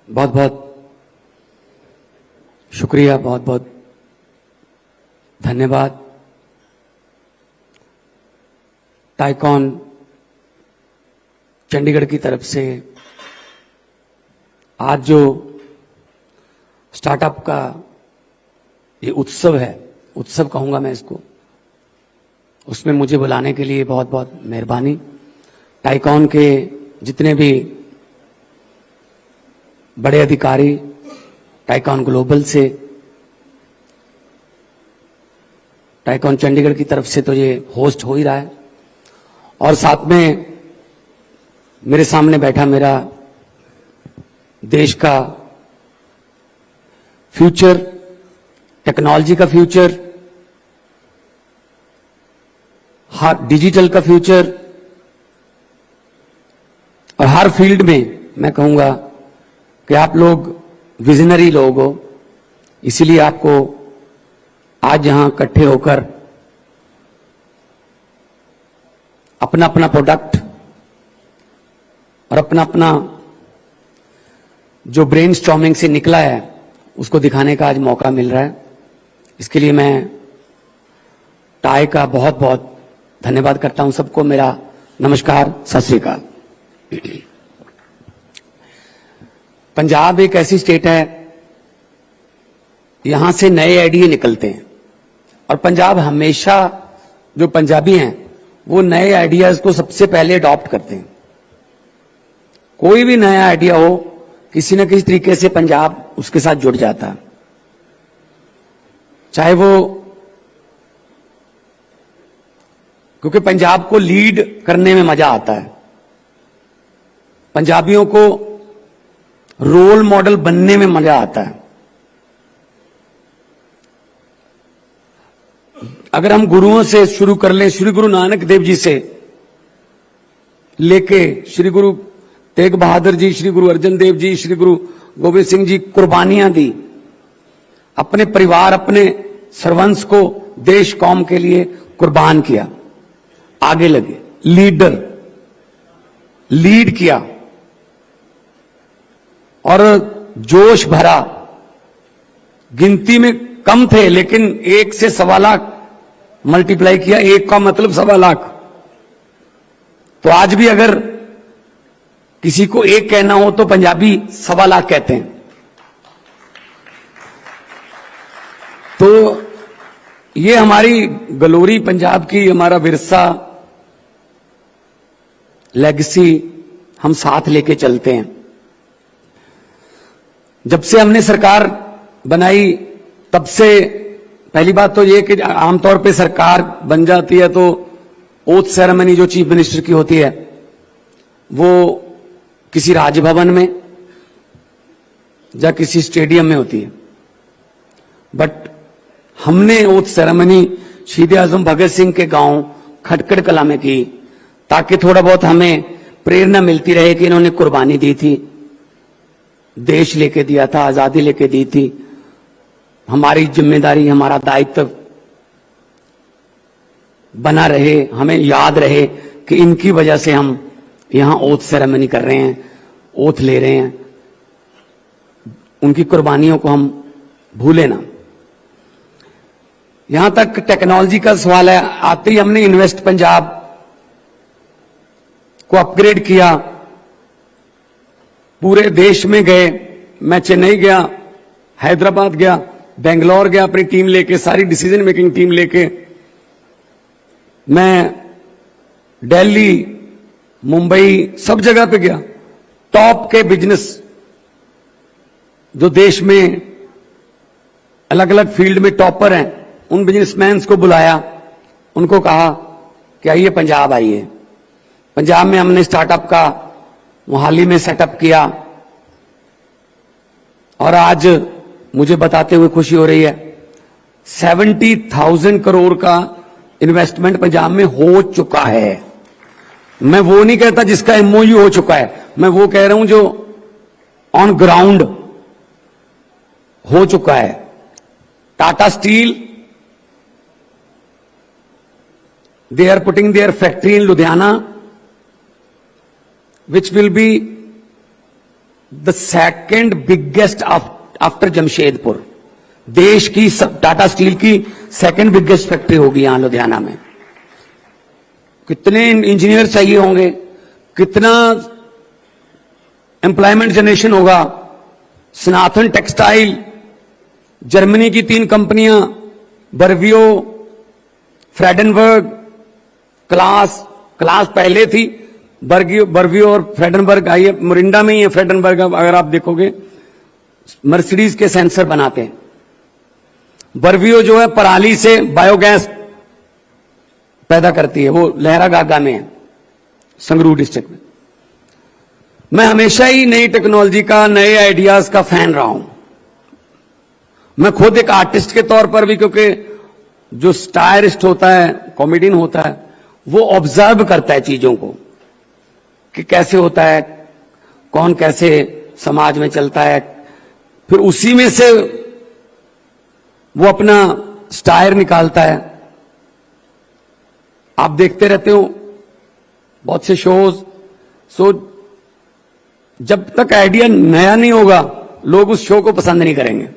बहुत बहुत शुक्रिया, बहुत बहुत धन्यवाद। टाइकॉन चंडीगढ़ की तरफ से आज जो स्टार्टअप का ये उत्सव है, उत्सव कहूंगा मैं इसको, उसमें मुझे बुलाने के लिए बहुत बहुत मेहरबानी। टाइकॉन के जितने भी बड़े अधिकारी, टाइकॉन ग्लोबल से, टाइकॉन चंडीगढ़ की तरफ से तो ये होस्ट हो ही रहा है, और साथ में मेरे सामने बैठा मेरा देश का फ्यूचर, टेक्नोलॉजी का फ्यूचर, हर डिजिटल का फ्यूचर, और हर फील्ड में मैं कहूंगा कि आप लोग विजनरी लोग हो, इसीलिए आपको आज यहां इकट्ठे होकर अपना अपना प्रोडक्ट और अपना अपना जो ब्रेन स्टॉर्मिंग से निकला है उसको दिखाने का आज मौका मिल रहा है। इसके लिए मैं टाई का बहुत बहुत धन्यवाद करता हूं। सबको मेरा नमस्कार, सत श्री अकाल। पंजाब एक ऐसी स्टेट है, यहां से नए आइडिया निकलते हैं, और पंजाब हमेशा, जो पंजाबी हैं वो नए आइडियाज को सबसे पहले अडॉप्ट करते हैं। कोई भी नया आइडिया हो, किसी न किसी तरीके से पंजाब उसके साथ जुड़ जाता है, चाहे वो, क्योंकि पंजाब को लीड करने में मजा आता है, पंजाबियों को रोल मॉडल बनने में मजा आता है। अगर हम गुरुओं से शुरू कर लें, श्री गुरु नानक देव जी से लेके श्री गुरु तेग बहादुर जी, श्री गुरु अर्जन देव जी, श्री गुरु गोविंद सिंह जी, कुर्बानियां दी, अपने परिवार, अपने सर्वंस को देश कौम के लिए कुर्बान किया, आगे लगे, लीडर, लीड किया, और जोश भरा, गिनती में कम थे लेकिन 1 से 1.25 लाख मल्टीप्लाई किया, 1 का मतलब 1.25 लाख। तो आज भी अगर किसी को 1 कहना हो तो पंजाबी 1.25 लाख कहते हैं। तो ये हमारी गलोरी पंजाब की, हमारा विरसा, लेगेसी हम साथ लेके चलते हैं। जब से हमने सरकार बनाई तब से पहली बात तो ये कि आमतौर पे सरकार बन जाती है तो ओथ सेरेमनी जो चीफ मिनिस्टर की होती है वो किसी राजभवन में या किसी स्टेडियम में होती है, बट हमने ओथ सेरेमनी शहीद आजम भगत सिंह के गांव खटकड़ कला में की, ताकि थोड़ा बहुत हमें प्रेरणा मिलती रहे कि इन्होंने कुर्बानी दी थी, देश लेके दिया था, आजादी लेके दी थी। हमारी जिम्मेदारी, हमारा दायित्व बना रहे, हमें याद रहे कि इनकी वजह से हम यहां ओथ सेरेमनी कर रहे हैं, ओथ ले रहे हैं, उनकी कुर्बानियों को हम भूले ना। यहां तक टेक्नोलॉजी का सवाल है, आते ही हमने इन्वेस्ट पंजाब को अपग्रेड किया, पूरे देश में गए, मैं चेन्नई गया, हैदराबाद गया, बेंगलोर गया, अपनी टीम लेके, सारी डिसीजन मेकिंग टीम लेके, मैं दिल्ली, मुंबई, सब जगह पे गया। टॉप के बिजनेस जो देश में अलग अलग फील्ड में टॉपर हैं, उन बिजनेसमैन को बुलाया, उनको कहा कि आइए पंजाब आइए। पंजाब में हमने स्टार्टअप का मोहाली में सेटअप किया, और आज मुझे बताते हुए खुशी हो रही है 70,000 करोड़ का इन्वेस्टमेंट पंजाब में हो चुका है। मैं वो नहीं कहता जिसका एमओयू हो चुका है, मैं वो कह रहा हूं जो ऑन ग्राउंड हो चुका है। Tata steel, they are putting their factory in Ludhiana, which will be the second biggest after Jamshedpur. देश की टाटा स्टील की सेकंड बिगेस्ट फैक्ट्री होगी यहां लुधियाना में। कितने इंजीनियर चाहिए होंगे, कितना एम्प्लॉयमेंट जनरेशन होगा। सनातन टेक्सटाइल, जर्मनी की 3 कंपनियां, बर्वियो, फ्रेडनबर्ग, क्लास पहले थी, बर्वियो और फ्रेडनबर्ग आई है, मोरिंडा में ही है फ्रेडनबर्ग। अगर आप देखोगे मर्सिडीज के सेंसर बनाते हैं। बर्वियो जो है पराली से बायोगैस पैदा करती है, वो लहरागागा में है, संगरूर डिस्ट्रिक्ट में। मैं हमेशा ही नई टेक्नोलॉजी का, नए आइडियाज का फैन रहा हूं। मैं खुद एक आर्टिस्ट के तौर पर भी, क्योंकि जो स्टायरिस्ट होता है, कॉमेडियन होता है, वो ऑब्जर्व करता है चीजों को कि कैसे होता है, कौन कैसे समाज में चलता है, फिर उसी में से वो अपना स्टायर निकालता है। आप देखते रहते हो बहुत से शोज। जब तक आइडिया नया नहीं होगा, लोग उस शो को पसंद नहीं करेंगे।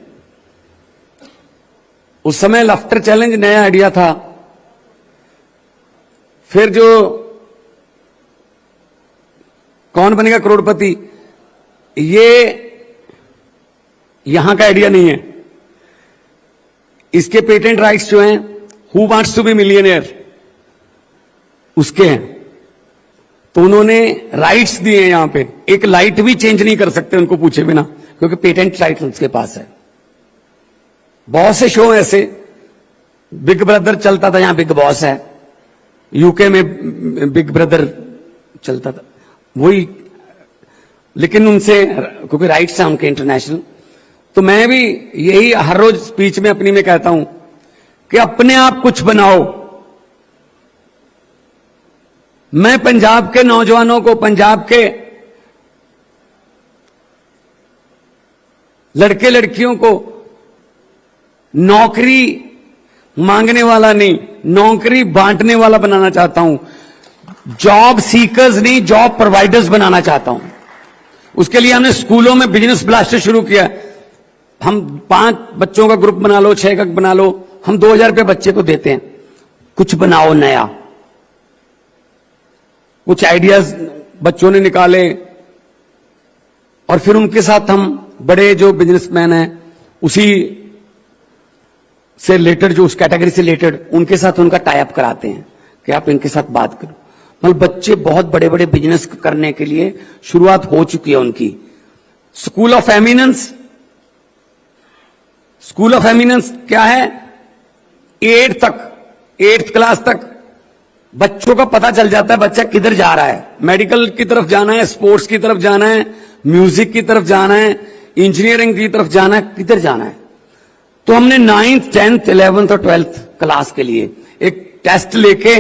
उस समय लाफ्टर चैलेंज नया आइडिया था। फिर जो कौन बनेगा करोड़पति, ये यहां का आइडिया नहीं है। इसके पेटेंट राइट्स जो हैं, who wants to be millionaire, उसके हैं। तो उन्होंने राइट्स दिए हैं। यहां पे एक लाइट भी चेंज नहीं कर सकते उनको पूछे बिना, क्योंकि पेटेंट राइट्स उसके पास है। बहुत से शो ऐसे, बिग ब्रदर चलता था, यहां बिग बॉस है, यूके में बिग ब्रदर चलता था, वही, लेकिन उनसे क्योंकि राइट्स हैं उनके इंटरनेशनल। तो मैं भी यही हर रोज स्पीच में अपनी में कहता हूं कि अपने आप कुछ बनाओ। मैं पंजाब के नौजवानों को, पंजाब के लड़के लड़कियों को नौकरी मांगने वाला नहीं, नौकरी बांटने वाला बनाना चाहता हूं। जॉब सीकर्स नहीं, जॉब प्रोवाइडर्स बनाना चाहता हूं। उसके लिए हमने स्कूलों में बिजनेस ब्लास्टर शुरू किया। हम 5 बच्चों का ग्रुप बना लो, 6 का बना लो, हम 2000 रुपये बच्चे को देते हैं। कुछ बनाओ नया। कुछ आइडियाज बच्चों ने निकाले और फिर उनके साथ हम बड़े जो बिजनेसमैन हैं, उसी से रिलेटेड, जो उस कैटेगरी से रिलेटेड, उनके साथ उनका टाई अप कराते हैं कि आप इनके साथ बात करो। मतलब बच्चे बहुत बड़े बड़े बिजनेस करने के लिए शुरुआत हो चुकी है उनकी। School of eminence, school of eminence क्या है? 8th क्लास तक बच्चों का पता चल जाता है बच्चा किधर जा रहा है। मेडिकल की तरफ जाना है, स्पोर्ट्स की तरफ जाना है, म्यूजिक की तरफ जाना है, इंजीनियरिंग की तरफ जाना है, किधर जाना है। तो हमने 9th, 10th, 11th और 12th क्लास के लिए एक टेस्ट लेके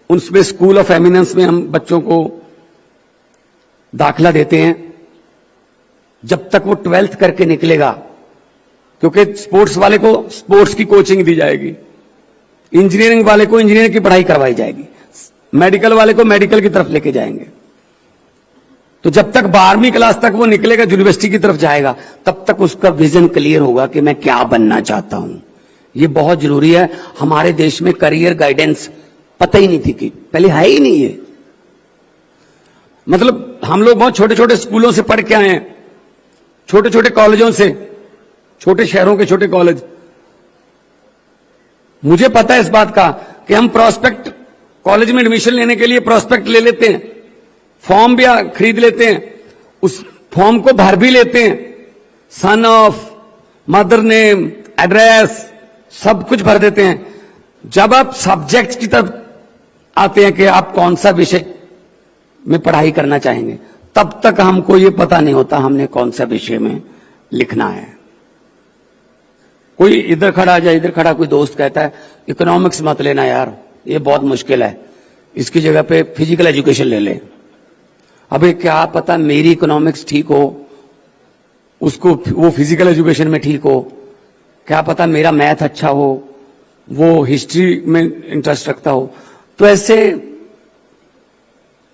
उसमें स्कूल ऑफ एमिनेंस में हम बच्चों को दाखिला देते हैं। जब तक वो 12th करके निकलेगा, क्योंकि स्पोर्ट्स वाले को स्पोर्ट्स की कोचिंग दी जाएगी, इंजीनियरिंग वाले को इंजीनियरिंग की पढ़ाई करवाई जाएगी, मेडिकल वाले को मेडिकल की तरफ लेके जाएंगे। तो जब तक 12वीं क्लास तक वो निकलेगा, यूनिवर्सिटी की तरफ जाएगा, तब तक उसका विजन क्लियर होगा कि मैं क्या बनना चाहता हूं। ये बहुत जरूरी है। हमारे देश में करियर गाइडेंस पता ही नहीं थी कि पहले है ही नहीं है। मतलब हम लोग बहुत छोटे छोटे स्कूलों से पढ़ के आए हैं, छोटे छोटे कॉलेजों से, छोटे शहरों के छोटे कॉलेज। मुझे पता है इस बात का कि हम प्रोस्पेक्ट, कॉलेज में एडमिशन लेने के लिए प्रोस्पेक्ट ले लेते हैं, फॉर्म भी खरीद लेते हैं, उस फॉर्म को भर भी लेते हैं, son of, mother name, address, सब कुछ भर देते हैं। जब आप सब्जेक्ट की तरफ आते हैं कि आप कौन सा विषय में पढ़ाई करना चाहेंगे, तब तक हमको ये पता नहीं होता हमने कौन सा विषय में लिखना है। कोई इधर खड़ा या इधर खड़ा कोई दोस्त कहता है इकोनॉमिक्स मत लेना यार, ये बहुत मुश्किल है, इसकी जगह पे फिजिकल एजुकेशन ले ले। अबे क्या पता मेरी इकोनॉमिक्स ठीक हो, उसको वो फिजिकल एजुकेशन में ठीक हो, क्या पता मेरा मैथ अच्छा हो, वो हिस्ट्री में इंटरेस्ट रखता हो। तो ऐसे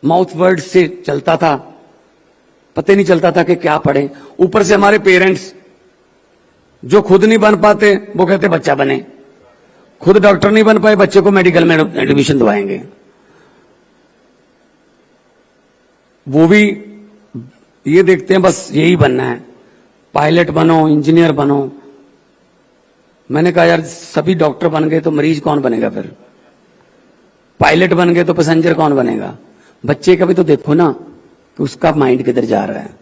माउथ वर्ड से चलता था। पता ही नहीं चलता था कि क्या पढ़े। ऊपर से हमारे पेरेंट्स जो खुद नहीं बन पाते वो कहते बच्चा बने, खुद डॉक्टर नहीं बन पाए बच्चे को मेडिकल में एडमिशन दवाएंगे। वो भी ये देखते हैं बस यही बनना है, पायलट बनो, इंजीनियर बनो। मैंने कहा यार सभी डॉक्टर बन गए तो मरीज कौन बनेगा, फिर पायलट बन गए तो पैसेंजर कौन बनेगा। बच्चे का भी तो देखो ना कि उसका माइंड किधर जा रहा है।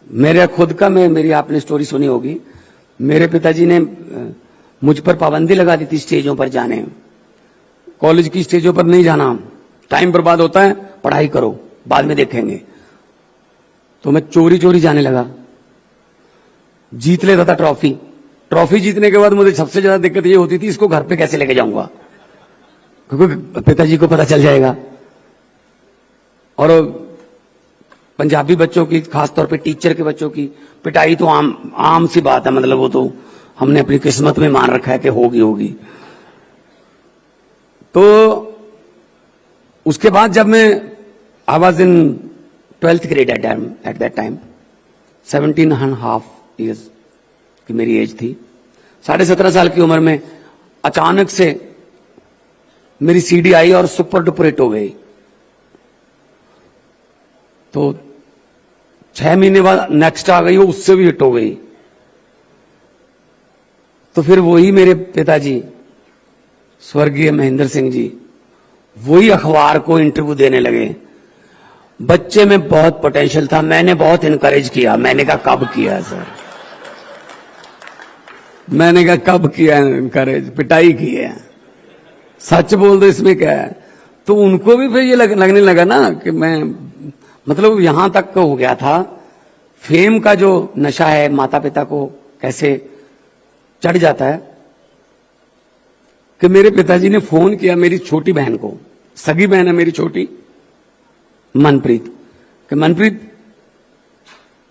मेरा खुद का, मेरी आपने स्टोरी सुनी होगी, मेरे पिताजी ने मुझ पर पाबंदी लगा दी थी स्टेजों पर जाने, कॉलेज की स्टेजों पर नहीं जाना, टाइम बर्बाद होता है, पढ़ाई करो बाद में देखेंगे। तो मैं चोरी चोरी जाने लगा, जीत लेता था ट्रॉफी। ट्रॉफी जीतने के बाद मुझे सबसे ज्यादा दिक्कत ये होती थी इसको घर पे कैसे लेके जाऊंगा, क्योंकि पिताजी को पता चल जाएगा। और पंजाबी बच्चों की, खासतौर पे टीचर के बच्चों की पिटाई तो आम सी बात है, मतलब वो तो हमने अपनी किस्मत में मान रखा है कि होगी। तो उसके बाद जब मैं I was in 12th grade at that time, 17.5 years की मेरी एज थी, 17.5 साल की उम्र में अचानक से मेरी सीडी आई और सुपर डुपर हिट हो गई। तो 6 महीने बाद नेक्स्ट आ गई, वो उससे भी हिट हो गई। तो फिर वही मेरे पिताजी स्वर्गीय महेंद्र सिंह जी वही अखबार को इंटरव्यू देने लगे। बच्चे में बहुत पोटेंशियल था, मैंने बहुत इनकरेज किया। मैंने कहा कब किया सर, मैंने कहा कब किया इनकरेज, पिटाई की है, सच बोल दो इसमें क्या है। तो उनको भी फिर ये लगने लगा ना कि मैं, मतलब यहां तक हो गया था, फेम का जो नशा है माता पिता को कैसे चढ़ जाता है, कि मेरे पिताजी ने फोन किया मेरी छोटी बहन को, सगी बहन है मेरी छोटी, मनप्रीत, कि मनप्रीत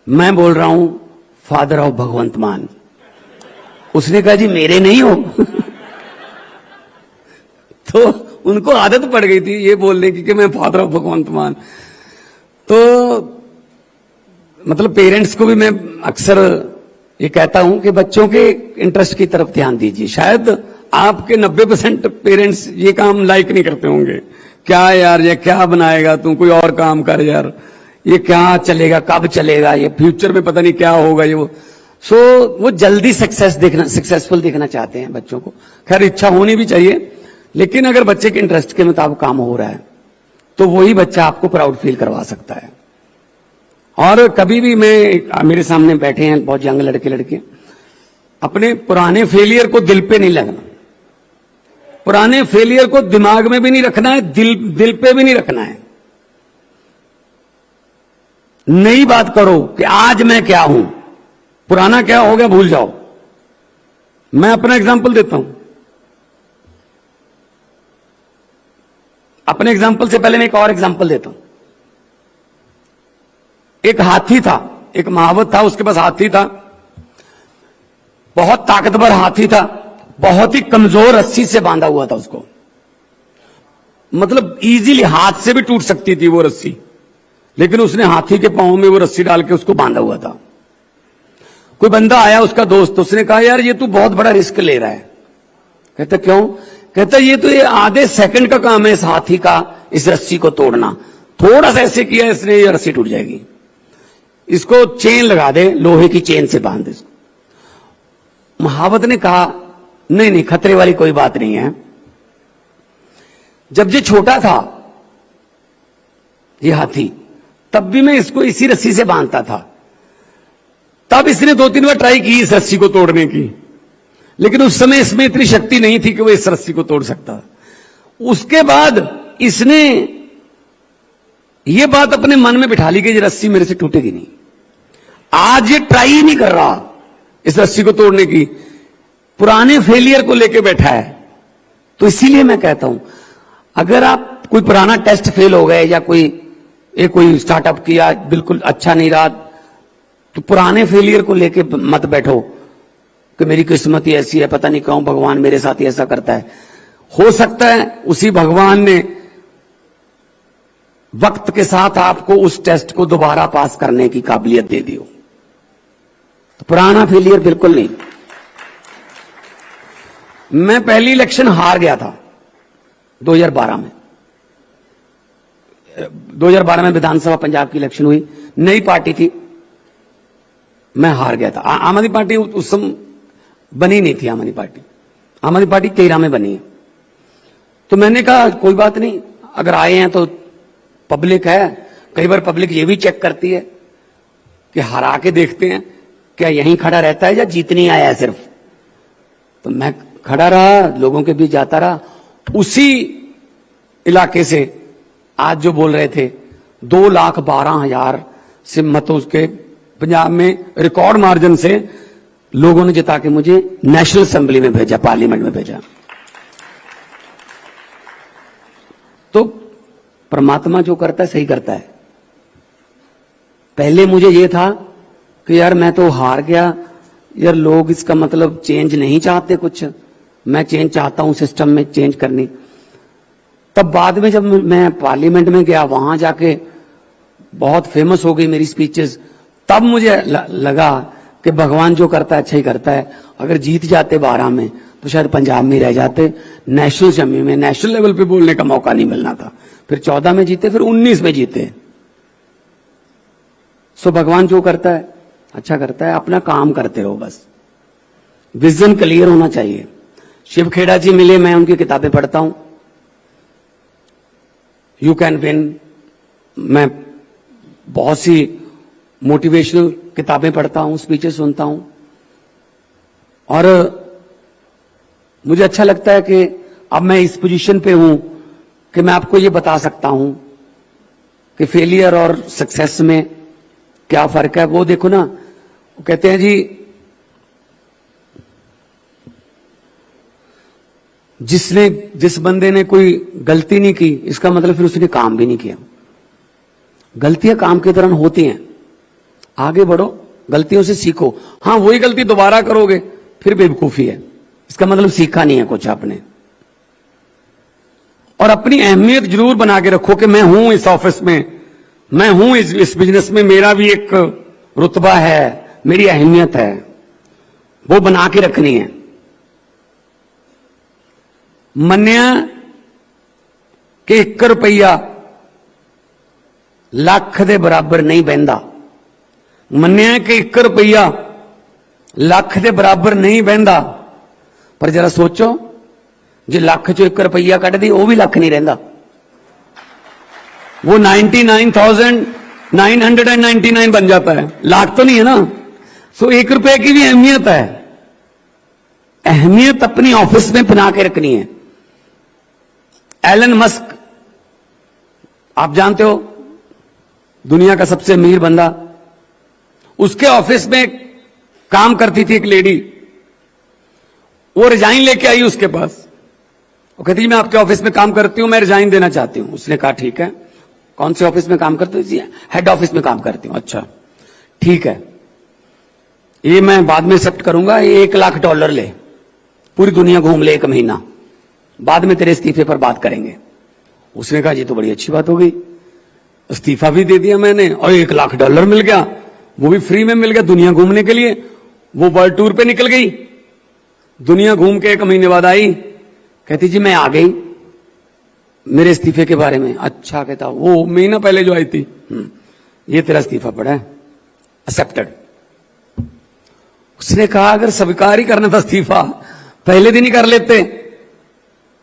मैं बोल रहा हूं फादर ऑफ भगवंत मान। उसने कहा जी मेरे नहीं हो तो उनको आदत पड़ गई थी ये बोलने की कि मैं फादर ऑफ भगवंत मान। तो मतलब पेरेंट्स को भी मैं अक्सर ये कहता हूं कि बच्चों के इंटरेस्ट की तरफ ध्यान दीजिए। शायद आपके 90% पेरेंट्स ये काम लाइक नहीं करते होंगे, क्या यार ये क्या बनाएगा तू, कोई और काम कर यार, ये क्या चलेगा, कब चलेगा, ये फ्यूचर में पता नहीं क्या होगा ये वो। सो वो जल्दी सक्सेसफुल देखना चाहते हैं बच्चों को। खैर इच्छा होनी भी चाहिए, लेकिन अगर बच्चे के इंटरेस्ट के मुताबिक काम हो रहा है तो वही बच्चा आपको प्राउड फील करवा सकता है। और कभी भी मेरे सामने बैठे हैं बहुत यंग लड़के लड़के, अपने पुराने फेलियर को दिल पे नहीं लगना, पुराने फेलियर को दिमाग में भी नहीं रखना है, दिल पे भी नहीं रखना है। नई बात करो कि आज मैं क्या हूं, पुराना क्या हो गया भूल जाओ। मैं अपना एग्जांपल देता हूं, अपने एग्जांपल से पहले मैं एक और एग्जांपल देता हूं। एक हाथी था, एक महावत था, उसके पास हाथी था, बहुत ताकतवर हाथी था, बहुत ही कमजोर रस्सी से बांधा हुआ था उसको, मतलब इजीली हाथ से भी टूट सकती थी वो रस्सी, लेकिन उसने हाथी के पांव में वो रस्सी डाल के उसको बांधा हुआ था। कोई बंदा आया उसका दोस्त, उसने कहा यार ये तू बहुत बड़ा रिस्क ले रहा है। कहता क्यों? कहता ये तो ये आधे सेकंड का काम है इस हाथी का इस रस्सी को तोड़ना, थोड़ा सा ऐसे किया इसने ये रस्सी टूट जाएगी, इसको चेन लगा दे, लोहे की चेन से बांध दे इसको। महावत ने कहा नहीं नहीं खतरे वाली कोई बात नहीं है। जब ये छोटा था ये हाथी, तब भी मैं इसको इसी रस्सी से बांधता था, तब इसने 2-3 बार ट्राई की इस रस्सी को तोड़ने की, लेकिन उस समय इसमें इतनी शक्ति नहीं थी कि वो इस रस्सी को तोड़ सकता। उसके बाद इसने ये बात अपने मन में बिठा ली कि ये रस्सी मेरे से टूटेगी नहीं। आज ये ट्राई ही नहीं कर रहा इस रस्सी को तोड़ने की, पुराने फेलियर को लेके बैठा है। तो इसीलिए मैं कहता हूं अगर आप कोई पुराना टेस्ट फेल हो गए या कोई स्टार्टअप किया बिल्कुल अच्छा नहीं रहा, तो पुराने फेलियर को लेके मत बैठो कि मेरी किस्मत ही ऐसी है, पता नहीं क्यों भगवान मेरे साथ ही ऐसा करता है। हो सकता है उसी भगवान ने वक्त के साथ आपको उस टेस्ट को दोबारा पास करने की काबिलियत दे दी हो। तो पुराना फेलियर बिल्कुल नहीं। मैं पहली इलेक्शन हार गया था 2012 में। 2012 में विधानसभा पंजाब की इलेक्शन हुई, नई पार्टी थी, मैं हार गया था। आम आदमी पार्टी उस समय बनी नहीं थी। आम आदमी पार्टी 13 में बनी है। तो मैंने कहा कोई बात नहीं, अगर आए हैं तो पब्लिक है। कई बार पब्लिक ये भी चेक करती है कि हरा के देखते हैं क्या यहीं खड़ा रहता है या जीतने आया है सिर्फ। तो मैं खड़ा रहा, लोगों के बीच जाता रहा। उसी इलाके से आज जो बोल रहे थे 2,12,000 से मतों के पंजाब में रिकॉर्ड मार्जिन से लोगों ने जिता के मुझे नेशनल असेंबली में भेजा, पार्लियामेंट में भेजा। तो परमात्मा जो करता है सही करता है। पहले मुझे यह था कि यार मैं तो हार गया, यार लोग इसका मतलब चेंज नहीं चाहते, कुछ मैं चेंज चाहता हूं, सिस्टम में चेंज करनी। तब बाद में जब मैं पार्लियामेंट में गया, वहां जाके बहुत फेमस हो गई मेरी स्पीचेस, तब मुझे लगा कि भगवान जो करता है अच्छा ही करता है। अगर जीत जाते 12 में तो शायद पंजाब में रह जाते, नेशनल असेंबली में नेशनल लेवल पे बोलने का मौका नहीं मिलना था। फिर 14 में जीते, फिर 19 में जीते। सो भगवान जो करता है अच्छा करता है। अपना काम करते रहो, बस विजन क्लियर होना चाहिए। शिव खेड़ा जी मिले, मैं उनकी किताबें पढ़ता हूं, यू कैन विन। मैं बहुत सी मोटिवेशनल किताबें पढ़ता हूं, स्पीचेस सुनता हूं, और मुझे अच्छा लगता है कि अब मैं इस पोजीशन पे हूं कि मैं आपको ये बता सकता हूं कि फेलियर और सक्सेस में क्या फर्क है। वो देखो ना, वो कहते हैं जी जिस बंदे ने कोई गलती नहीं की, इसका मतलब फिर उसने काम भी नहीं किया। गलतियां काम के दौरान होती हैं, आगे बढ़ो, गलतियों से सीखो। हां, वही गलती दोबारा करोगे फिर बेवकूफी है, इसका मतलब सीखा नहीं है कुछ आपने। और अपनी अहमियत जरूर बना के रखो कि मैं हूं इस ऑफिस में, मैं हूं इस बिजनेस में, मेरा भी एक रुतबा है, मेरी अहमियत है, वो बना के रखनी है। मन्या कि 1 रुपया ਲੱਖ ਦੇ ਬਰਾਬਰ नहीं बहता। मन्या कि 1 रुपया ਲੱਖ ਦੇ बराबर नहीं बहता। पर जरा सोचो, जे ਲੱਖ चो 1 रुपया कट दी, वो भी ਲੱਖ नहीं रहिंदा, वो 99,999 बन जाता है, लाख तो नहीं है ना। सो 1 रुपए की भी अहमियत है। अहमियत अपनी ऑफिस में बना के रखनी है। एलन मस्क, आप जानते हो, दुनिया का सबसे अमीर बंदा, उसके ऑफिस में काम करती थी एक लेडी। वो रिजाइन लेके आई उसके पास, वो कहती है मैं आपके ऑफिस में काम करती हूं, मैं रिजाइन देना चाहती हूं। उसने कहा ठीक है, कौन से ऑफिस में काम करती हूँ? हेड ऑफिस में काम करती हूं। अच्छा ठीक है, ये मैं बाद में एक्सेप्ट करूंगा, ये $1 लाख ले, पूरी दुनिया घूम ले 1 महीना, बाद में तेरे इस्तीफे पर बात करेंगे। उसने कहा ये तो बड़ी अच्छी बात हो गई, इस्तीफा भी दे दिया मैंने और $1 लाख मिल गया, वो भी फ्री में मिल गया दुनिया घूमने के लिए। वो वर्ल्ड टूर पे निकल गई, दुनिया घूम के 1 महीने बाद आई, कहती जी मैं आ गई, मेरे इस्तीफे के बारे में। अच्छा, कहता वो महीना पहले जो आई थी, ये तेरा इस्तीफा पड़ा है, एक्सेप्टेड। उसने कहा अगर स्वीकार ही करना था इस्तीफा, पहले दिन ही कर लेते,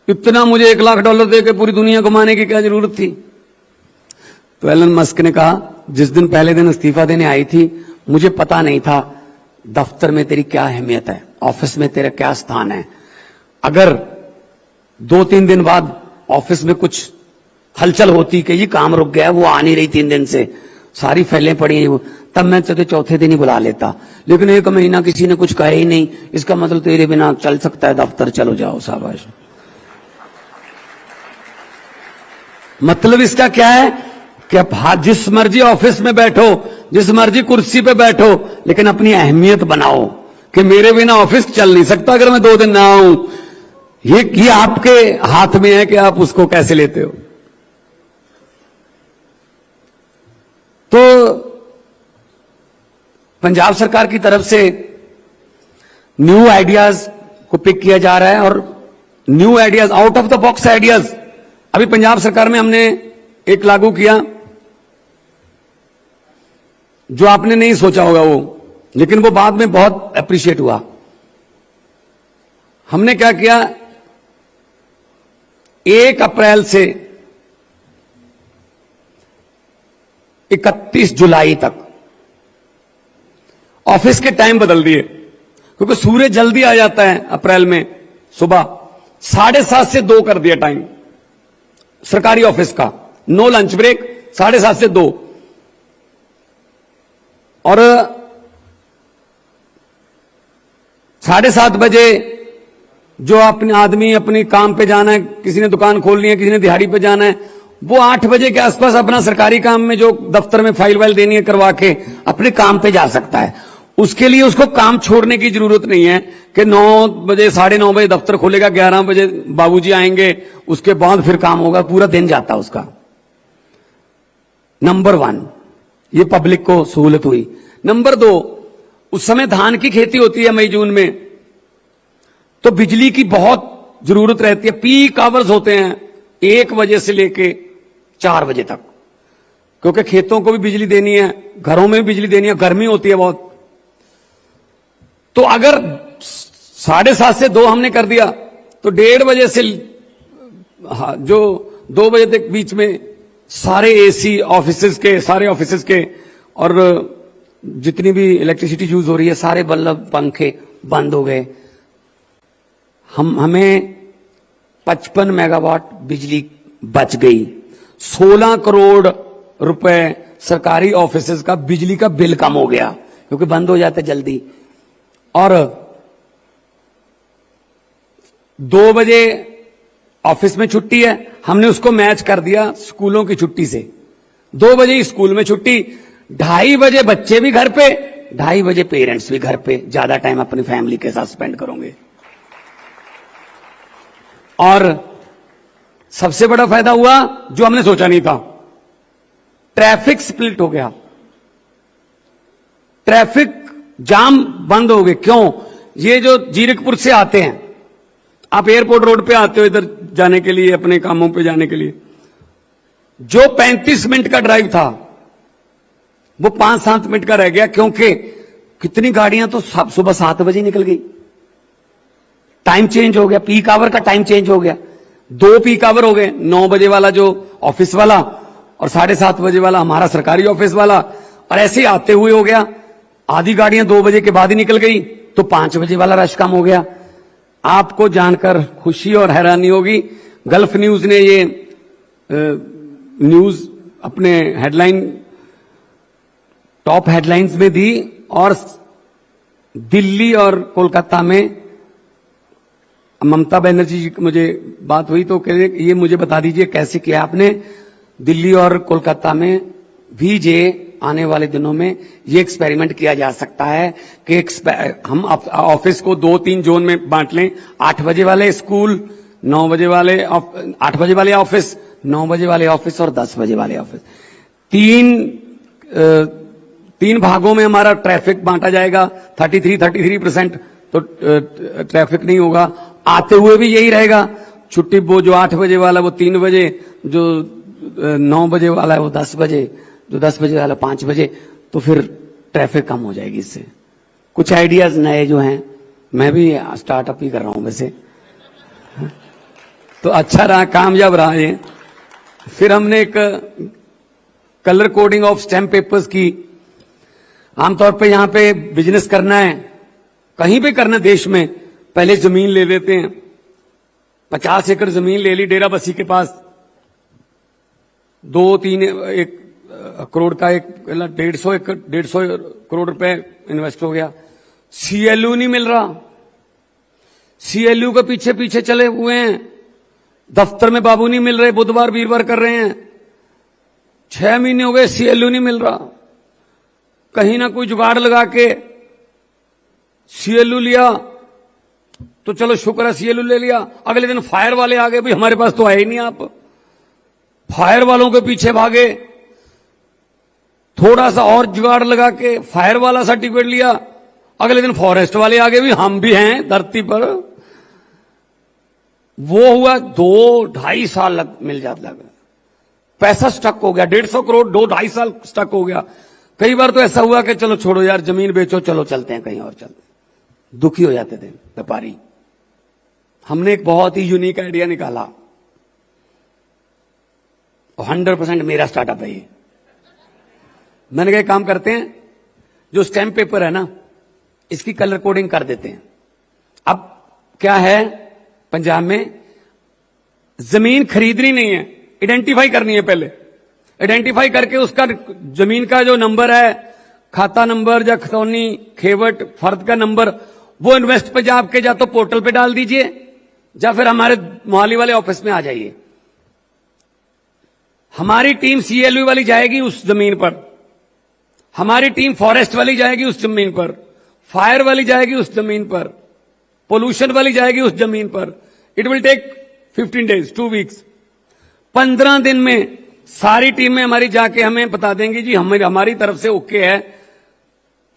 इतना मुझे $1 लाख दे के पूरी दुनिया घुमाने की क्या जरूरत थी। तो एलन मस्क ने कहा जिस दिन पहले दिन इस्तीफा देने आई थी, मुझे पता नहीं था दफ्तर में तेरी क्या अहमियत है, ऑफिस में तेरा क्या स्थान है। अगर 2-3 दिन बाद ऑफिस में कुछ हलचल होती कि ये काम रुक गया, वो आ नहीं रही 3 दिन से, सारी फाइलें पड़ी हैं, तब मैं तुझे चौथे दिन ही बुला लेता। लेकिन 1 महीना किसी ने कुछ कहा ही नहीं, इसका मतलब तेरे बिना चल सकता है दफ्तर, चलो जाओ, शाबाश। मतलब इसका क्या है कि आप जिस मर्जी ऑफिस में बैठो, जिस मर्जी कुर्सी पे बैठो, लेकिन अपनी अहमियत बनाओ कि मेरे बिना ऑफिस चल नहीं सकता अगर मैं 2 दिन ना आऊं। ये आपके हाथ में है कि आप उसको कैसे लेते हो। तो पंजाब सरकार की तरफ से न्यू आइडियाज को पिक किया जा रहा है और new ideas, out of the box ideas अभी पंजाब सरकार में हमने एक लागू किया जो आपने नहीं सोचा होगा वो, लेकिन वो बाद में बहुत अप्रिशिएट हुआ। हमने क्या किया, 1 अप्रैल से 31 जुलाई तक ऑफिस के टाइम बदल दिए, क्योंकि सूर्य जल्दी आ जाता है अप्रैल में, सुबह 7:30 से 2 कर दिया टाइम सरकारी ऑफिस का, नो लंच ब्रेक, 7:30 से 2। और 7:30 बजे जो अपने आदमी अपने काम पे जाना है, किसी ने दुकान खोलनी है, किसी ने दिहाड़ी पे जाना है, वो 8 बजे के आसपास अपना सरकारी काम में जो दफ्तर में फाइल वाइल देनी है करवा के अपने काम पे जा सकता है। उसके लिए उसको काम छोड़ने की जरूरत नहीं है कि 9 बजे 9:30 बजे दफ्तर खोलेगा, 11 बजे बाबूजी आएंगे, उसके बाद फिर काम होगा, पूरा दिन जाता उसका। नंबर 1 ये पब्लिक को सहूलत हुई। नंबर 2, उस समय धान की खेती होती है मई जून में, तो बिजली की बहुत जरूरत रहती है। पीक आवर्स होते हैं 1 बजे से लेके 4 बजे तक, क्योंकि खेतों को भी बिजली देनी है, घरों में भी बिजली देनी है, गर्मी होती है बहुत। तो अगर 7:30 से 2 हमने कर दिया तो 1:30 बजे से जो 2 बजे तक बीच में सारे एसी ऑफिसेज के, सारे ऑफिसेज के और जितनी भी इलेक्ट्रिसिटी यूज हो रही है, सारे बल्ब पंखे बंद हो गए। हमें 55 मेगावाट बिजली बच गई। 16 करोड़ रुपए सरकारी ऑफिसेज का बिजली का बिल कम हो गया, क्योंकि बंद हो जाते जल्दी। और 2 बजे ऑफिस में छुट्टी है, हमने उसको मैच कर दिया स्कूलों की छुट्टी से। 2 बजे स्कूल में छुट्टी, 2:30 बजे बच्चे भी घर पे, 2:30 बजे पेरेंट्स भी घर पे, ज्यादा टाइम अपनी फैमिली के साथ स्पेंड करोगे। और सबसे बड़ा फायदा हुआ जो हमने सोचा नहीं था, ट्रैफिक स्प्लिट हो गया, ट्रैफिक जाम बंद हो गए। क्यों? ये जो जीरकपुर से आते हैं, आप एयरपोर्ट रोड पे आते हो इधर जाने के लिए, अपने कामों पे जाने के लिए, जो 35 मिनट का ड्राइव था वो 5-7 मिनट का रह गया, क्योंकि कितनी गाड़ियां तो सुबह 7 बजे निकल गई। टाइम चेंज हो गया, पीक आवर का टाइम चेंज हो गया। 2 पीक आवर हो गए, 9 बजे वाला जो ऑफिस वाला और 7:30 बजे वाला हमारा सरकारी ऑफिस वाला, और ऐसे ही आते हुए हो गया। आधी गाड़ियां 2 बजे के बाद ही निकल गई, तो 5 बजे वाला रश कम हो गया। आपको जानकर खुशी और हैरानी होगी, गल्फ न्यूज ने ये न्यूज अपने हेडलाइन, टॉप हेडलाइंस में दी, और दिल्ली और कोलकाता में ममता बनर्जी जी की मुझे बात हुई तो कह रहे ये मुझे बता दीजिए कैसे किया आपने। दिल्ली और कोलकाता में भी आने वाले दिनों में ये एक्सपेरिमेंट किया जा सकता है कि हम ऑफिस को 2-3 जोन में बांट लें। 8 बजे वाले स्कूल, 9 बजे वाले 8 बजे वाले ऑफिस, 9 बजे वाले ऑफिस और 10 बजे वाले ऑफिस। 3 भागों में हमारा ट्रैफिक बांटा जाएगा। 33%, तो ट्रैफिक नहीं होगा। आते हुए भी यही रहेगा। छुट्टी वो जो 8 बजे वाला वो 3 बजे, जो 9 बजे वाला है वो 10 बजे, जो 10 बजे वाला 5 बजे, तो फिर ट्रैफिक कम हो जाएगी इससे। कुछ आइडियाज नए जो हैं, मैं भी स्टार्टअप ही कर रहा हूं वैसे, तो अच्छा रहा, कामयाब रहा ये। फिर हमने एक colour coding of stamp papers की। आमतौर पे यहां पे बिजनेस करना है, कहीं भी करना देश में, पहले जमीन ले लेते हैं। 50 एकड़ जमीन ले ली डेरा बसी के पास, 1 करोड़ का 150 करोड़ रुपए इन्वेस्ट हो गया। सीएलयू नहीं मिल रहा, सीएलयू के पीछे पीछे चले हुए हैं। दफ्तर में बाबू नहीं मिल रहे, बुधवार वीरवार कर रहे हैं। 6 महीने हो गए, सीएलयू नहीं मिल रहा। कहीं ना कोई जुगाड़ लगा के सीएलयू लिया, तो चलो शुक्र है सीएलयू ले लिया। अगले दिन फायर वाले आ गए, भाई हमारे पास तो आए ही नहीं, आप फायर वालों के पीछे भागे। थोड़ा सा और जुगाड़ लगा के फायर वाला सर्टिफिकेट लिया, अगले दिन फॉरेस्ट वाले आगे भी हम भी हैं धरती पर। वो हुआ 2-2.5 साल मिल जाता लगा, पैसा स्टक हो गया, 150 करोड़ 2-2.5 साल स्टक हो गया। कई बार तो ऐसा हुआ कि चलो छोड़ो यार, जमीन बेचो, चलो चलते हैं कहीं और चलते हैं। दुखी हो जाते थे व्यापारी। हमने एक बहुत ही यूनिक आइडिया निकाला, 100% मेरा स्टार्टअप है ये। मैंने कहा काम करते हैं, जो स्टैम्प पेपर है ना, इसकी कलर कोडिंग कर देते हैं। अब क्या है, पंजाब में जमीन खरीदनी नहीं है, आइडेंटिफाई करनी है। पहले आइडेंटिफाई करके उसका जमीन का जो नंबर है, खाता नंबर या खतौनी खेवट फर्द का नंबर, वो इन्वेस्ट पे जाके या तो पोर्टल पे डाल दीजिए या फिर हमारे मोहाली वाले ऑफिस में आ जाइए। हमारी टीम सीएलयू वाली जाएगी उस जमीन पर, हमारी टीम फॉरेस्ट वाली जाएगी उस जमीन पर, फायर वाली जाएगी उस जमीन पर, पोल्यूशन वाली जाएगी उस जमीन पर। It will take 15 days, 2 weeks। 15 दिन में सारी टीमें हमारी जाके हमें बता देंगी जी हमारी तरफ से ओके है,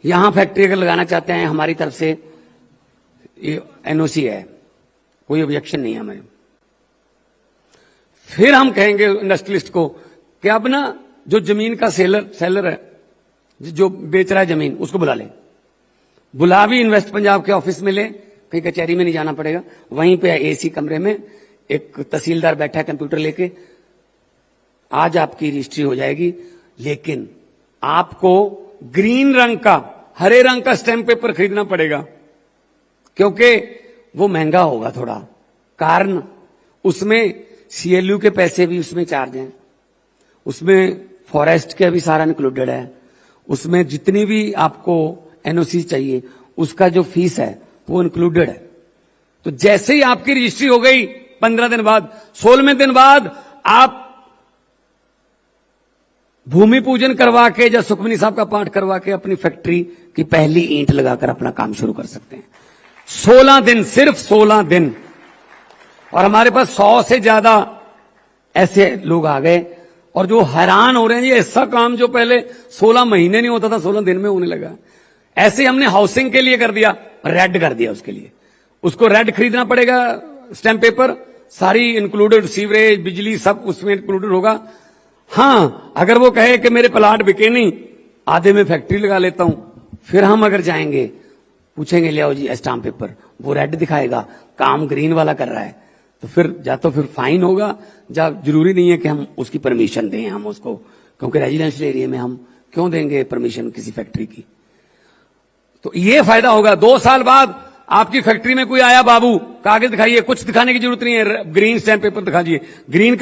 यहां फैक्ट्री अगर लगाना चाहते हैं हमारी तरफ से एनओसी है, कोई ऑब्जेक्शन नहीं है हमें। फिर हम कहेंगे इंडस्ट्रियलिस्ट को कि अब ना जो जमीन का सेलर है, जो बेच रहा है जमीन, उसको बुला ले, बुला भी इन्वेस्ट पंजाब के ऑफिस में ले, कहीं कचहरी में नहीं जाना पड़ेगा, वहीं पे एसी कमरे में एक तहसीलदार बैठा है कंप्यूटर लेके, आज आपकी रजिस्ट्री हो जाएगी। लेकिन आपको ग्रीन रंग का, हरे रंग का स्टैम्प पेपर खरीदना पड़ेगा, क्योंकि वो महंगा होगा थोड़ा, कारण उसमें सीएलयू के पैसे भी उसमें चार्ज हैं, उसमें फॉरेस्ट के भी सारा इंक्लूडेड है, उसमें जितनी भी आपको एनओसी चाहिए उसका जो फीस है वो इंक्लूडेड है। तो जैसे ही आपकी रजिस्ट्री हो गई 15 दिन बाद, 16वें दिन बाद आप भूमि पूजन करवा के या सुखमनी साहब का पाठ करवा के अपनी फैक्ट्री की पहली ईंट लगाकर अपना काम शुरू कर सकते हैं। 16 दिन, सिर्फ 16 दिन। और हमारे पास 100 से ज्यादा ऐसे लोग आ गए और जो हैरान हो रहे हैं, ये ऐसा काम जो पहले 16 महीने नहीं होता था 16 दिन में होने लगा। ऐसे हमने हाउसिंग के लिए कर दिया, रेड कर दिया उसके लिए, उसको रेड खरीदना पड़ेगा स्टैम्प पेपर, सारी इंक्लूडेड, सीवरेज बिजली सब उसमें इंक्लूडेड होगा। हां, अगर वो कहे कि मेरे प्लाट बिके नहीं, आधे में फैक्ट्री लगा लेता हूं, फिर हम अगर जाएंगे पूछेंगे ले आओ जी स्टाम्प पेपर, वो रेड दिखाएगा, काम ग्रीन वाला कर रहा है, तो फिर या तो फिर फाइन होगा, या जरूरी नहीं है कि हम उसकी परमिशन दें हम उसको, क्योंकि रेजिडेंशियल एरिया में हम क्यों देंगे परमिशन किसी फैक्ट्री की। तो ये फायदा होगा। 2 साल बाद आपकी फैक्ट्री में कोई आया, बाबू कागज दिखाइए, कुछ दिखाने की जरूरत नहीं है, ग्रीन स्टैम्प पेपर दिखा दीजिए। ग्रीन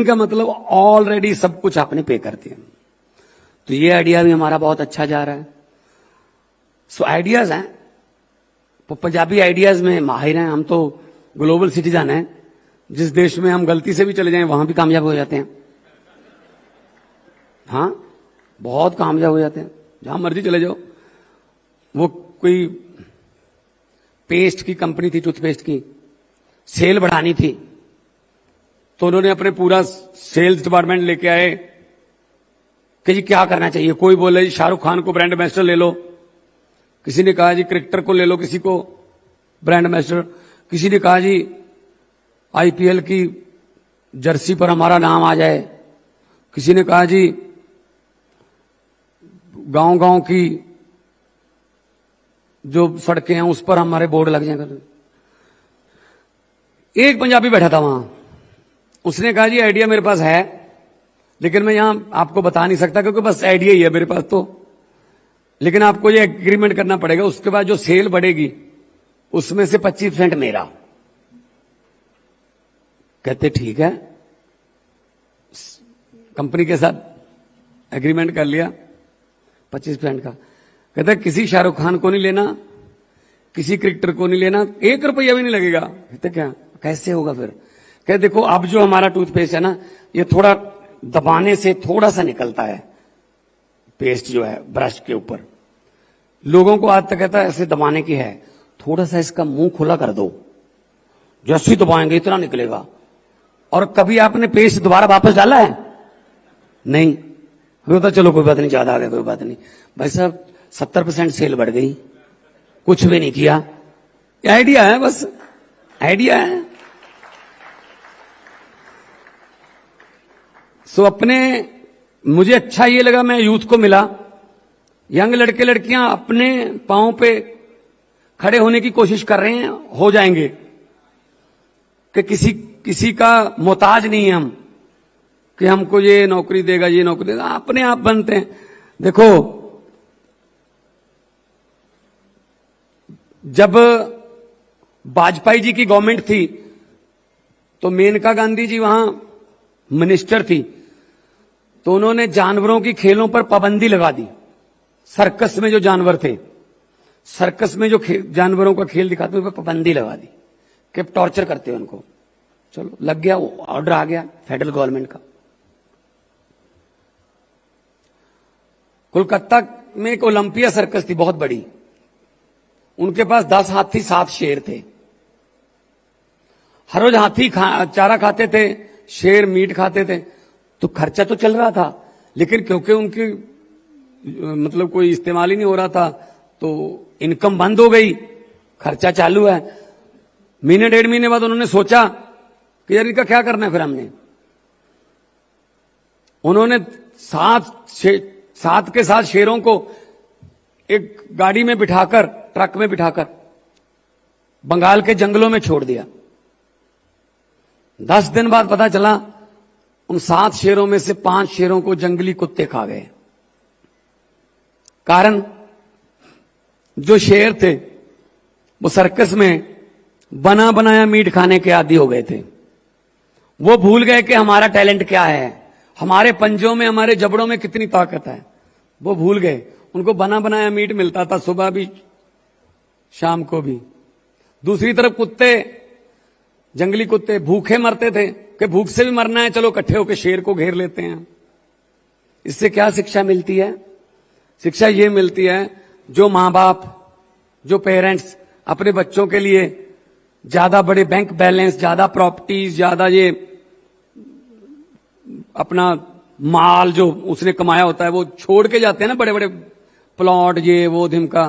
का मतलब ऑलरेडी सब कुछ आपने पे कर दिया। तो ये आइडिया भी हमारा बहुत अच्छा जा रहा है। सो आइडियाज हैं, तो पंजाबी आइडियाज में माहिर हैं हम, तो ग्लोबल सिटीजन हैं, जिस देश में हम गलती से भी चले जाएं वहां भी कामयाब हो जाते हैं। हाँ, बहुत कामयाब हो जाते हैं, जहां मर्जी चले जाओ। वो कोई पेस्ट की कंपनी थी, टूथपेस्ट की, सेल बढ़ानी थी, तो उन्होंने अपने पूरा सेल्स डिपार्टमेंट लेके आए कि जी क्या करना चाहिए। कोई बोले जी शाहरुख खान को ब्रांड एम्बेसडर ले लो, किसी ने कहा जी क्रिकेटर को ले लो, किसी को ब्रांड एम्बेसडर, किसी ने कहा जी आईपीएल की जर्सी पर हमारा नाम आ जाए, किसी ने कहा जी गांव-गांव की जो सड़कें हैं उस पर हमारे बोर्ड लग जाएंगे। एक पंजाबी बैठा था वहां, उसने कहा जी आइडिया मेरे पास है, लेकिन मैं यहां आपको बता नहीं सकता क्योंकि बस आइडिया ही है मेरे पास, तो लेकिन आपको ये एग्रीमेंट करना पड़ेगा, उसके बाद जो सेल बढ़ेगी उसमें से 25% मेरा। कहते ठीक है, कंपनी के साथ एग्रीमेंट कर लिया 25% का। कहते किसी शाहरुख खान को नहीं लेना, किसी क्रिकेटर को नहीं लेना, 1 रुपया भी नहीं लगेगा। कहते क्या, कैसे होगा फिर? कहते देखो अब जो हमारा टूथपेस्ट है ना, ये थोड़ा दबाने से थोड़ा सा निकलता है पेस्ट जो है ब्रश के ऊपर, लोगों को आज तक कहता है ऐसे दबाने की है, थोड़ा सा इसका मुंह खुला कर दो, जैसे ही दबाएंगे इतना निकलेगा। और कभी आपने पेस्ट दोबारा वापस डाला है? नहीं, वो तो चलो कोई बात नहीं, ज्यादा आ गया कोई बात नहीं। भाई साहब 70% सेल बढ़ गई, कुछ भी नहीं किया। आइडिया है, बस आइडिया है। सो अपने मुझे अच्छा ये लगा, मैं यूथ को मिला, यंग लड़के लड़कियां अपने पांव पे खड़े होने की कोशिश कर रहे हैं, हो जाएंगे, कि किसी का मोहताज नहीं है हम, कि हमको ये नौकरी देगा ये नौकरी देगा, अपने आप बनते हैं। देखो जब वाजपेयी जी की गवर्नमेंट थी तो मेनका गांधी जी वहां मिनिस्टर थी, तो उन्होंने जानवरों की खेलों पर पाबंदी लगा दी। सर्कस में जो जानवर थे, सर्कस में जो जानवरों का खेल दिखाते उन पर पाबंदी लगा दी कि टॉर्चर करते हैं उनको। चलो लग गया, वो ऑर्डर आ गया फेडरल गवर्नमेंट का। कोलकाता में एक ओलंपिया सर्कस थी बहुत बड़ी, उनके पास 10 हाथी 7 शेर थे। हर रोज हाथी चारा खाते थे, शेर मीट खाते थे, तो खर्चा तो चल रहा था, लेकिन क्योंकि उनकी मतलब कोई इस्तेमाल ही नहीं हो रहा था तो इनकम बंद हो गई, खर्चा चालू है। महीने 1.5 महीने बाद उन्होंने सोचा कि यार इनका क्या करना है। फिर उन्होंने 7 के 7 शेरों को एक गाड़ी में बिठाकर, ट्रक में बिठाकर बंगाल के जंगलों में छोड़ दिया। 10 दिन बाद पता चला उन 7 शेरों में से 5 शेरों को जंगली कुत्ते खा गए। कारण, जो शेर थे वो सर्कस में बना बनाया मीट खाने के आदी हो गए थे। वो भूल गए कि हमारा टैलेंट क्या है, हमारे पंजों में, हमारे जबड़ों में कितनी ताकत है। वो भूल गए, उनको बना बनाया मीट मिलता था, सुबह भी शाम को भी। दूसरी तरफ कुत्ते, जंगली कुत्ते भूखे मरते थे कि भूख से भी मरना है, चलो इकट्ठे होकर शेर को घेर लेते हैं। इससे क्या शिक्षा मिलती है? शिक्षा ये मिलती है, जो मां बाप, जो पेरेंट्स अपने बच्चों के लिए ज्यादा बड़े बैंक बैलेंस, ज्यादा प्रॉपर्टीज, ज्यादा ये अपना माल जो उसने कमाया होता है वो छोड़ के जाते हैं ना, बड़े बड़े प्लॉट ये वो धिमका,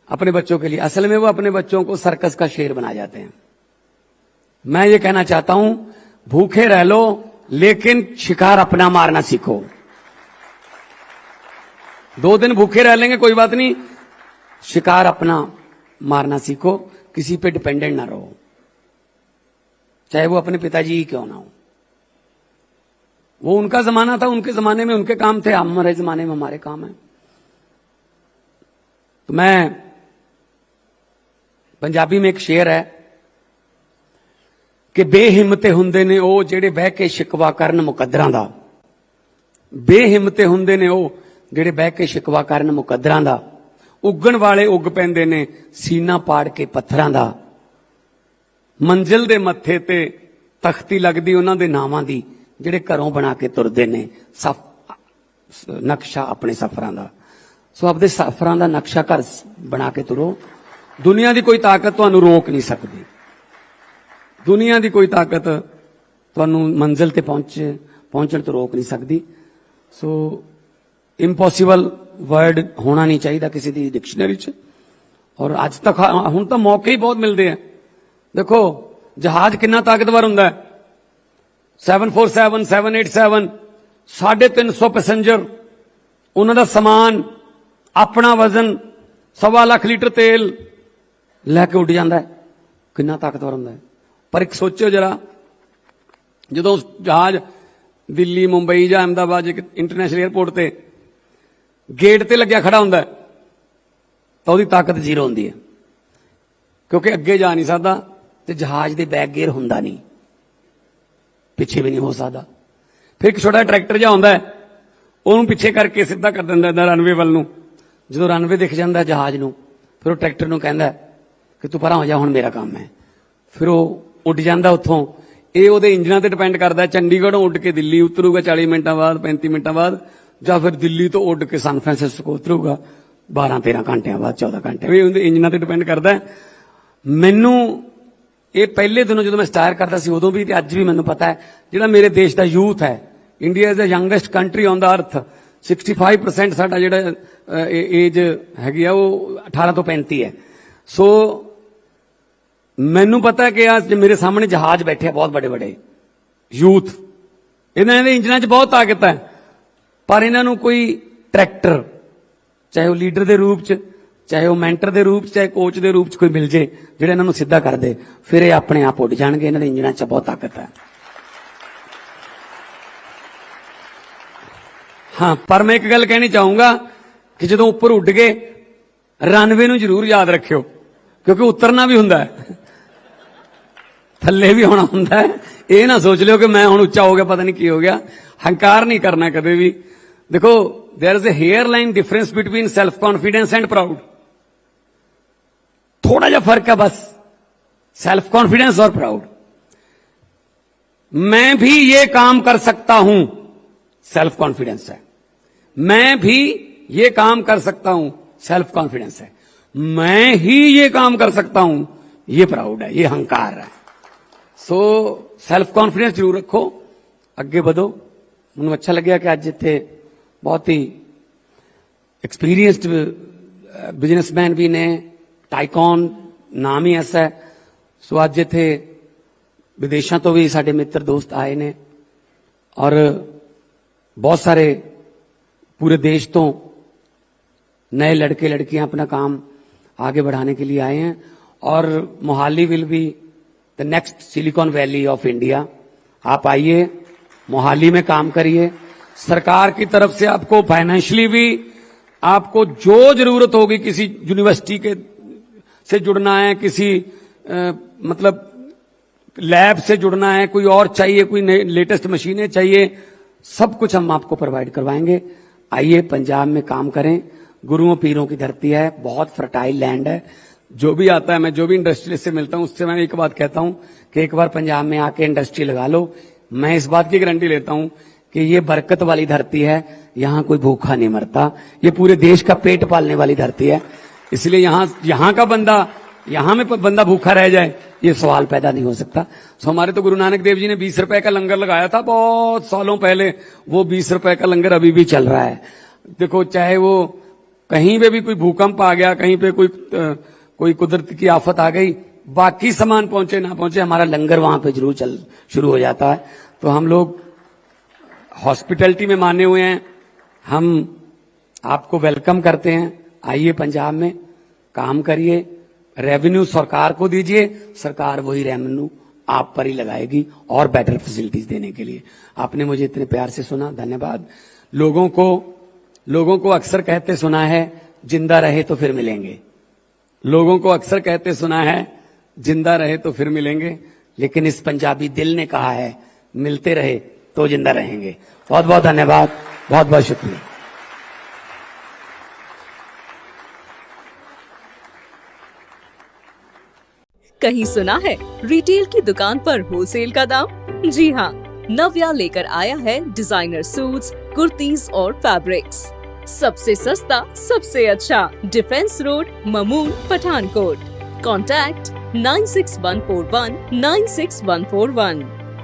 अपने बच्चों के लिए, असल में वो अपने बच्चों को सर्कस का शेर बना जाते हैं। मैं ये कहना चाहता हूं, भूखे रह लो लेकिन शिकार अपना मारना सीखो। 2 दिन भूखे रह लेंगे कोई बात नहीं, शिकार अपना मारना सीखो, किसी पे डिपेंडेंट ना रहो, चाहे वो अपने पिताजी ही क्यों ना हो। वो उनका जमाना था, उनके जमाने में उनके काम थे, हमारे जमाने में हमारे काम है। तो मैं, पंजाबी में एक शेर है कि बेहिम्मते हुंदे ने ओ जेड़े बह के शिकवा करन मुकद्दरां दा। बेहिम्मते हुंदे ने ओ जेड़े बह के शिकवा करन मुकद्दरां दा। उगण वाले उग पैंदे ने सीना पाड़ के पत्थरां दा। मंजिल दे मत्थे ते तख्ती लगदी उन्हां दे नावां दी, जेड़े घरों बना के तुरदे ने नक्शा अपने सफरां दा। सो अपने सफरां दा नक्शा घर बना के तुरो। दुनिया की कोई ताकत तुहानू रोक नहीं सकती, दुनिया की कोई ताकत तुहानू मंजिल ते पहुंचण तो रोक नहीं सकती। सो इंपॉसिबल वर्ड होना नहीं चाहिए किसी की डिक्शनरी च। और अज तक हुण तो मौके ही बहुत मिलते हैं। देखो जहाज कितना ताकतवर हुंदा है, 747 787 350 पैसेंजर, उन्हां दा समान, अपना वजन, 1.25 लाख लीटर तेल लैके उड़ जाता है, कितना ताकतवर हुंदा है। पर एक सोचो जरा, जो जहाज दिल्ली मुंबई या अहमदाबाद इंटरनेशनल एयरपोर्ट से गेट ते लग्या खड़ा हुंदा है तो उसकी ताकत 0 होंदी है, क्योंकि अगे जा नहीं सकता, तो जहाज के बैक गेयर हुंदा नहीं, पिछे भी नहीं हो सकता। फिर एक छोटा ट्रैक्टर जा हुंदा है, उन्होंने पिछे करके सीधा कर दिंदा रनवे वाल नूं। जो रनवे दिख जाता जहाज नूं, फिर वो ट्रैक्टर नूं कहंदा कि तू परां हो जा, हुण मेरा काम है। फिर वो उड़ जाता उत्थों। ये वो इंजन से डिपेंड करता है, चंडीगढ़ उड़ के दिल्ली उतरूगा 40 मिनटों बाद, 35 मिनटों बाद, या फिर दिल्ली तो उड़ के सान फ्रांसिस्को उतरूगा 12-13 घंटिया बाद, 14 घंटे। इंजन से डिपेंड करता है। मैनू ये पहले दिनों जो मैं स्टार करता सी उदों भी, अज भी मैनू पता है, जिहड़ा मेरे देश का यूथ है India is the youngest country on the earth. 65% साडा जिहड़ा एज हैगी आ वो 18 तो 35 है। सो मैनू पता है कि आज मेरे सामने जहाज बैठे बहुत बड़े बड़े यूथ, इन्हां दे इंजनां 'च बहुत ताकत है, पर इन्हां नूं कोई ट्रैक्टर, चाहे वो लीडर के रूप च, चाहे वो मैंटर के रूप, चाहे कोच के रूप च कोई मिल जाए जिहड़ा इन्हां नूं सीधा कर दे, फिर ये अपने आप उड़ जाणगे। इन्हां दे इंजनां 'च बहुत ताकत है। हाँ, पर मैं एक गल कहनी चाहूंगा कि जो ऊपर उड़ गए रनवे नूं जरूर याद रखियो, क्योंकि उतरना भी हुंदा है, थल्ले भी होना हुंदा है। ये ना सोच लियो कि मैं हुण उच्चा हो गया, पता नहीं की हो गया। हंकार नहीं करना कदे भी। देखो, there is a hair line difference between self confidence and proud. थोड़ा जा फर्क है बस, सेल्फ कॉन्फिडेंस और प्राउड। मैं भी ये काम कर सकता हूं, सेल्फ कॉन्फिडेंस है। मैं भी ये काम कर सकता हूं, सेल्फ कॉन्फिडेंस है। मैं ही ये काम कर सकता हूं, ये प्राउड है, ये अहंकार है। सो सेल्फ कॉन्फिडेंस जरूर रखो, अगे बढ़ो। मुझे अच्छा लगे कि अज इत्थे बहुत ही एक्सपीरियंसड बिजनेसमैन भी ने, टाइकॉन नाम ही ऐसा है। सो अज इत्थे विदेशों तो भी साडे मित्र दोस्त आए ने और बहुत सारे पूरे देश तो नए लड़के लड़कियां अपना काम आगे बढ़ाने के लिए आए हैं। और Mohali will be the next silicon valley of India. आप आइए, मोहाली में काम करिए। सरकार की तरफ से आपको फाइनेंशियली भी आपको जो जरूरत होगी, किसी यूनिवर्सिटी के से जुड़ना है, किसी मतलब लैब से जुड़ना है, कोई और चाहिए, कोई लेटेस्ट मशीनें चाहिए, सब कुछ हम आपको प्रोवाइड करवाएंगे। आइए, पंजाब में काम करें। गुरुओं पीरों की धरती है, बहुत फर्टाइल लैंड है। जो भी आता है, मैं जो भी इंडस्ट्रियलिस्ट से मिलता हूं उससे मैं एक बात कहता हूं कि एक बार पंजाब में आके इंडस्ट्री लगा लो। मैं इस बात की गारंटी लेता हूं कि ये बरकत वाली धरती है, यहां कोई भूखा नहीं मरता। ये पूरे देश का पेट पालने वाली धरती है। इसलिए यहां का बंदा, यहां में बंदा भूखा रह जाए, ये सवाल पैदा नहीं हो सकता। सो हमारे तो गुरु नानक देव जी ने 20 रुपए का लंगर लगाया था बहुत सालों पहले। वो 20 रुपए का लंगर अभी भी चल रहा है। देखो, चाहे वो कहीं पे भी कोई भूकंप आ गया, कहीं पे कोई कुदरत की आफत आ गई, बाकी सामान पहुंचे ना पहुंचे, हमारा लंगर वहां पे जरूर शुरू हो जाता है। तो हम लोग हॉस्पिटैलिटी में माने हुए हैं। हम आपको वेलकम करते हैं। आइए, पंजाब में काम करिए। रेवेन्यू सरकार को दीजिए, सरकार वही रेवेन्यू आप पर ही लगाएगी और बेटर फैसिलिटीज देने के लिए। आपने मुझे इतने प्यार से सुना, धन्यवाद। लोगों को अक्सर कहते सुना है, जिंदा रहे तो फिर मिलेंगे। लोगों को अक्सर कहते सुना है, जिंदा रहे तो फिर मिलेंगे, लेकिन इस पंजाबी दिल ने कहा है, मिलते रहे तो जिंदा रहेंगे। बहुत बहुत धन्यवाद, बहुत बहुत शुक्रिया। कहीं सुना है रिटेल की दुकान पर होलसेल का दाम? जी हाँ, नव्या लेकर आया है डिजाइनर सूट्स, कुर्तीज और फैब्रिक्स। सबसे सस्ता, सबसे अच्छा, defence road, Mamun, Pathankot. Contact 9614196141।